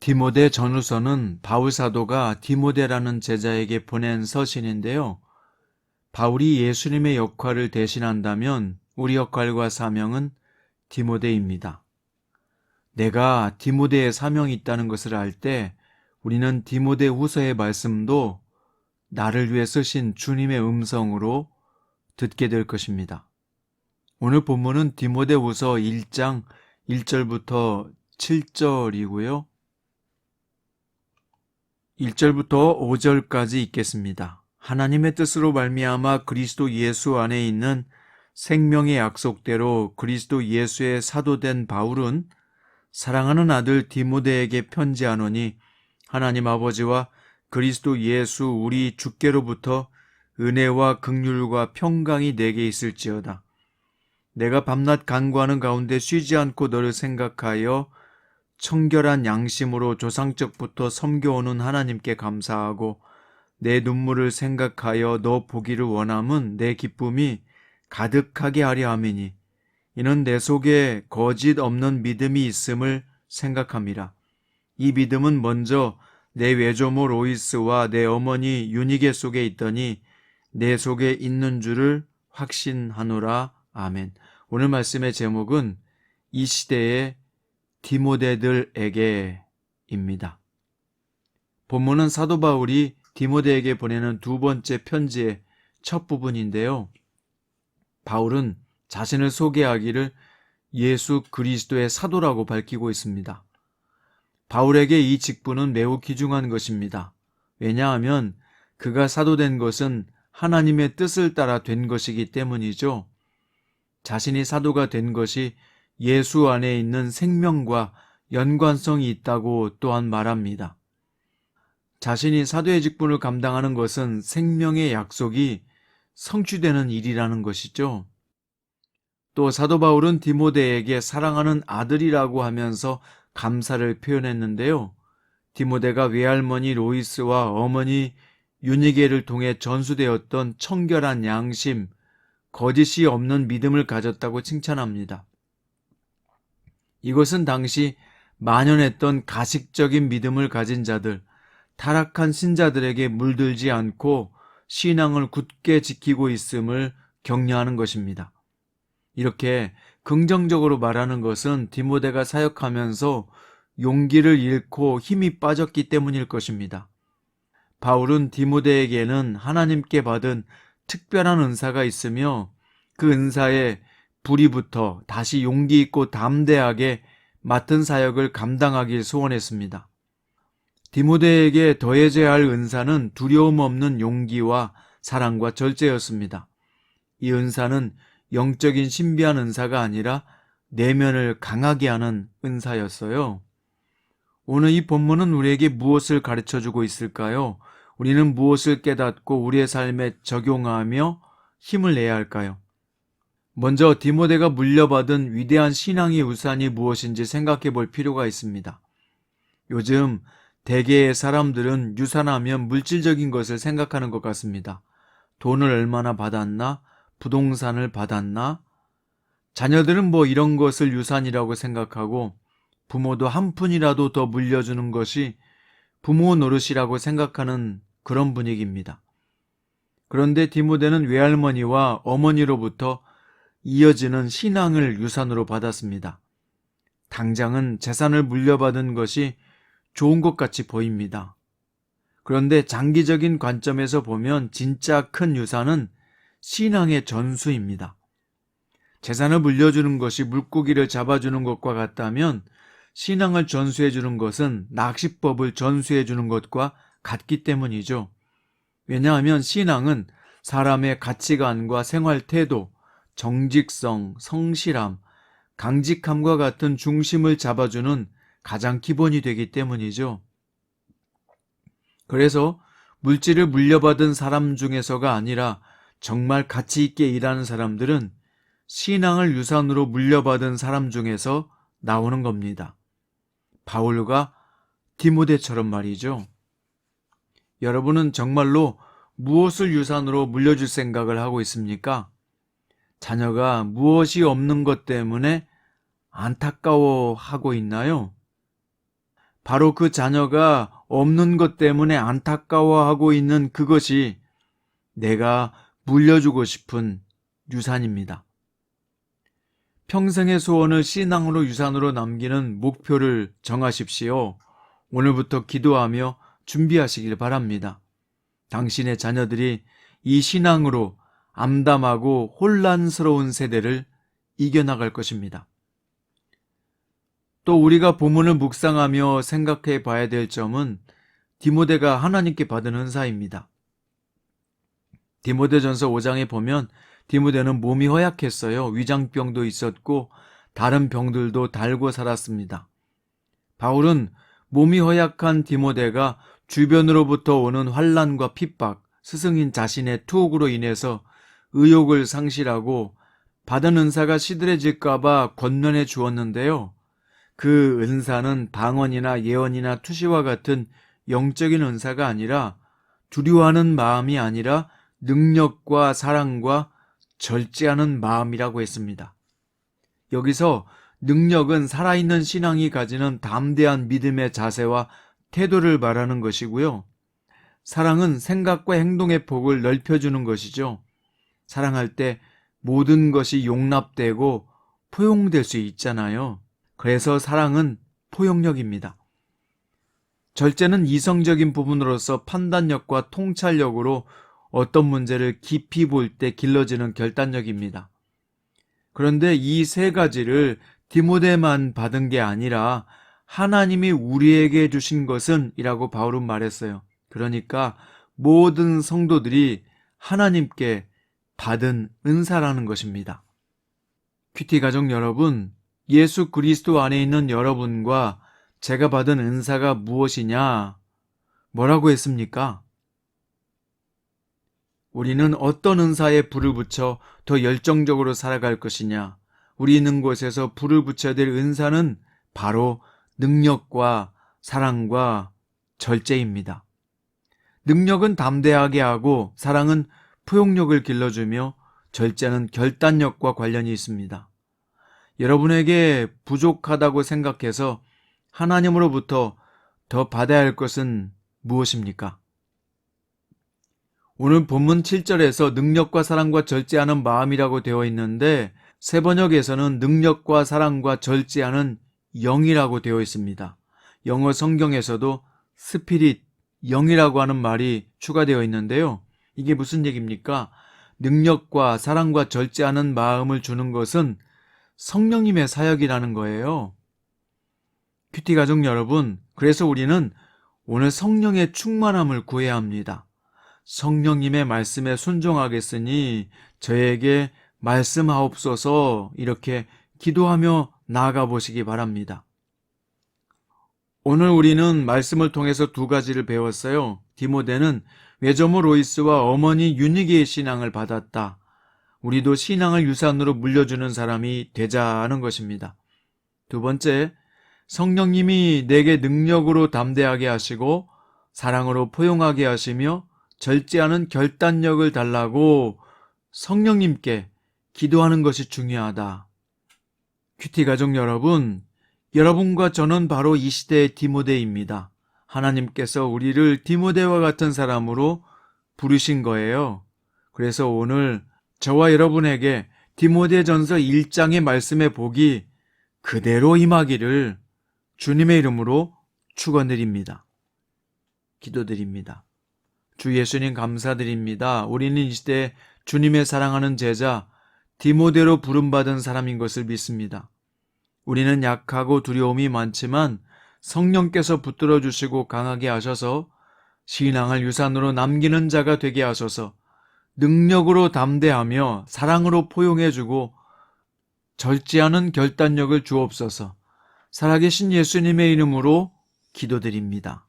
디모데 전후서는 바울 사도가 디모데라는 제자에게 보낸 서신인데요. 바울이 예수님의 역할을 대신한다면 우리 역할과 사명은 디모데입니다. 내가 디모데의 사명이 있다는 것을 알 때 우리는 디모데 후서의 말씀도 나를 위해 쓰신 주님의 음성으로 듣게 될 것입니다. 오늘 본문은 디모데 후서 1장 1절부터 7절이고요. 1절부터 5절까지 읽겠습니다. 하나님의 뜻으로 말미암아 그리스도 예수 안에 있는 생명의 약속대로 그리스도 예수의 사도된 바울은 사랑하는 아들 디모데에게 편지하노니 하나님 아버지와 그리스도 예수 우리 주께로부터 은혜와 긍휼과 평강이 내게 있을지어다. 내가 밤낮 간구하는 가운데 쉬지 않고 너를 생각하여 청결한 양심으로 조상적부터 섬겨오는 하나님께 감사하고 내 눈물을 생각하여 너 보기를 원함은 내 기쁨이 가득하게 하려 함이니 이는 내 속에 거짓 없는 믿음이 있음을 생각함이라. 이 믿음은 먼저 내 외조모 로이스와 내 어머니 유니게 속에 있더니 내 속에 있는 줄을 확신하노라. 아멘. 오늘 말씀의 제목은 이 시대의 디모데들에게입니다. 본문은 사도 바울이 디모데에게 보내는 두 번째 편지의 첫 부분인데요. 바울은 자신을 소개하기를 예수 그리스도의 사도라고 밝히고 있습니다. 바울에게 이 직분은 매우 귀중한 것입니다. 왜냐하면 그가 사도된 것은 하나님의 뜻을 따라 된 것이기 때문이죠. 자신이 사도가 된 것이 예수 안에 있는 생명과 연관성이 있다고 또한 말합니다. 자신이 사도의 직분을 감당하는 것은 생명의 약속이 성취되는 일이라는 것이죠. 또 사도 바울은 디모데에게 사랑하는 아들이라고 하면서 감사를 표현했는데요. 디모데가 외할머니 로이스와 어머니 유니게를 통해 전수되었던 청결한 양심, 거짓이 없는 믿음을 가졌다고 칭찬합니다. 이것은 당시 만연했던 가식적인 믿음을 가진 자들, 타락한 신자들에게 물들지 않고 신앙을 굳게 지키고 있음을 격려하는 것입니다. 이렇게 긍정적으로 말하는 것은 디모데가 사역하면서 용기를 잃고 힘이 빠졌기 때문일 것입니다. 바울은 디모데에게는 하나님께 받은 특별한 은사가 있으며 그 은사에 불이 붙어 다시 용기 있고 담대하게 맡은 사역을 감당하길 소원했습니다. 디모데에게 더해져야 할 은사는 두려움 없는 용기와 사랑과 절제였습니다. 이 은사는 영적인 신비한 은사가 아니라 내면을 강하게 하는 은사였어요. 오늘 이 본문은 우리에게 무엇을 가르쳐주고 있을까요? 우리는 무엇을 깨닫고 우리의 삶에 적용하며 힘을 내야 할까요? 먼저 디모데가 물려받은 위대한 신앙의 우산이 무엇인지 생각해 볼 필요가 있습니다. 요즘 대개의 사람들은 유산하면 물질적인 것을 생각하는 것 같습니다. 돈을 얼마나 받았나? 부동산을 받았나? 자녀들은 뭐 이런 것을 유산이라고 생각하고 부모도 한 푼이라도 더 물려주는 것이 부모 노릇이라고 생각하는 그런 분위기입니다. 그런데 디모데는 외할머니와 어머니로부터 이어지는 신앙을 유산으로 받았습니다. 당장은 재산을 물려받은 것이 좋은 것 같이 보입니다. 그런데 장기적인 관점에서 보면 진짜 큰 유산은 신앙의 전수입니다. 재산을 물려주는 것이 물고기를 잡아주는 것과 같다면 신앙을 전수해주는 것은 낚시법을 전수해주는 것과 같기 때문이죠. 왜냐하면 신앙은 사람의 가치관과 생활 태도, 정직성, 성실함, 강직함과 같은 중심을 잡아주는 가장 기본이 되기 때문이죠. 그래서 물질을 물려받은 사람 중에서가 아니라 정말 가치 있게 일하는 사람들은 신앙을 유산으로 물려받은 사람 중에서 나오는 겁니다. 바울과 디모데처럼 말이죠. 여러분은 정말로 무엇을 유산으로 물려줄 생각을 하고 있습니까? 자녀가 무엇이 없는 것 때문에 안타까워하고 있나요? 바로 그 자녀가 없는 것 때문에 안타까워하고 있는 그것이 내가 물려주고 싶은 유산입니다. 평생의 소원을 신앙으로 유산으로 남기는 목표를 정하십시오. 오늘부터 기도하며 준비하시길 바랍니다. 당신의 자녀들이 이 신앙으로 암담하고 혼란스러운 세대를 이겨나갈 것입니다. 또 우리가 본문을 묵상하며 생각해 봐야 될 점은 디모데가 하나님께 받은 은사입니다. 디모데전서 5장에 보면 디모데는 몸이 허약했어요. 위장병도 있었고 다른 병들도 달고 살았습니다. 바울은 몸이 허약한 디모데가 주변으로부터 오는 환난과 핍박, 스승인 자신의 투옥으로 인해서 의욕을 상실하고 받은 은사가 시들해질까봐 권면해 주었는데요. 그 은사는 방언이나 예언이나 투시와 같은 영적인 은사가 아니라 두려워하는 마음이 아니라 능력과 사랑과 절제하는 마음이라고 했습니다. 여기서 능력은 살아있는 신앙이 가지는 담대한 믿음의 자세와 태도를 말하는 것이고요. 사랑은 생각과 행동의 폭을 넓혀주는 것이죠. 사랑할 때 모든 것이 용납되고 포용될 수 있잖아요. 그래서 사랑은 포용력입니다. 절제는 이성적인 부분으로서 판단력과 통찰력으로 어떤 문제를 깊이 볼 때 길러지는 결단력입니다. 그런데 이 세 가지를 디모데만 받은 게 아니라 하나님이 우리에게 주신 것은 이라고 바울은 말했어요. 그러니까 모든 성도들이 하나님께 받은 은사라는 것입니다. 큐티 가족 여러분, 예수 그리스도 안에 있는 여러분과 제가 받은 은사가 무엇이냐? 뭐라고 했습니까? 우리는 어떤 은사에 불을 붙여 더 열정적으로 살아갈 것이냐? 우리 있는 곳에서 불을 붙여야 될 은사는 바로 능력과 사랑과 절제입니다. 능력은 담대하게 하고 사랑은 포용력을 길러주며 절제는 결단력과 관련이 있습니다. 여러분에게 부족하다고 생각해서 하나님으로부터 더 받아야 할 것은 무엇입니까? 오늘 본문 7절에서 능력과 사랑과 절제하는 마음이라고 되어 있는데 새 번역에서는 능력과 사랑과 절제하는 영이라고 되어 있습니다. 영어 성경에서도 스피릿, 영이라고 하는 말이 추가되어 있는데요. 이게 무슨 얘기입니까? 능력과 사랑과 절제하는 마음을 주는 것은 성령님의 사역이라는 거예요. 큐티 가족 여러분, 그래서 우리는 오늘 성령의 충만함을 구해야 합니다. 성령님의 말씀에 순종하겠으니 저에게 말씀하옵소서 이렇게 기도하며 나아가 보시기 바랍니다. 오늘 우리는 말씀을 통해서 두 가지를 배웠어요. 디모데는 외조모 로이스와 어머니 유니게의 신앙을 받았다. 우리도 신앙을 유산으로 물려주는 사람이 되자는 것입니다. 두 번째, 성령님이 내게 능력으로 담대하게 하시고 사랑으로 포용하게 하시며 절제하는 결단력을 달라고 성령님께 기도하는 것이 중요하다. 큐티 가족 여러분, 여러분과 저는 바로 이 시대의 디모데입니다. 하나님께서 우리를 디모데와 같은 사람으로 부르신 거예요. 그래서 오늘 저와 여러분에게 디모데전서 1장의 말씀의 복이 그대로 임하기를 주님의 이름으로 축원드립니다. 기도드립니다. 주 예수님 감사드립니다. 우리는 이 시대에 주님의 사랑하는 제자 디모데로 부름받은 사람인 것을 믿습니다. 우리는 약하고 두려움이 많지만 성령께서 붙들어 주시고 강하게 하셔서 신앙을 유산으로 남기는 자가 되게 하셔서 능력으로 담대하며 사랑으로 포용해주고 절제하는 결단력을 주옵소서. 살아계신 예수님의 이름으로 기도드립니다.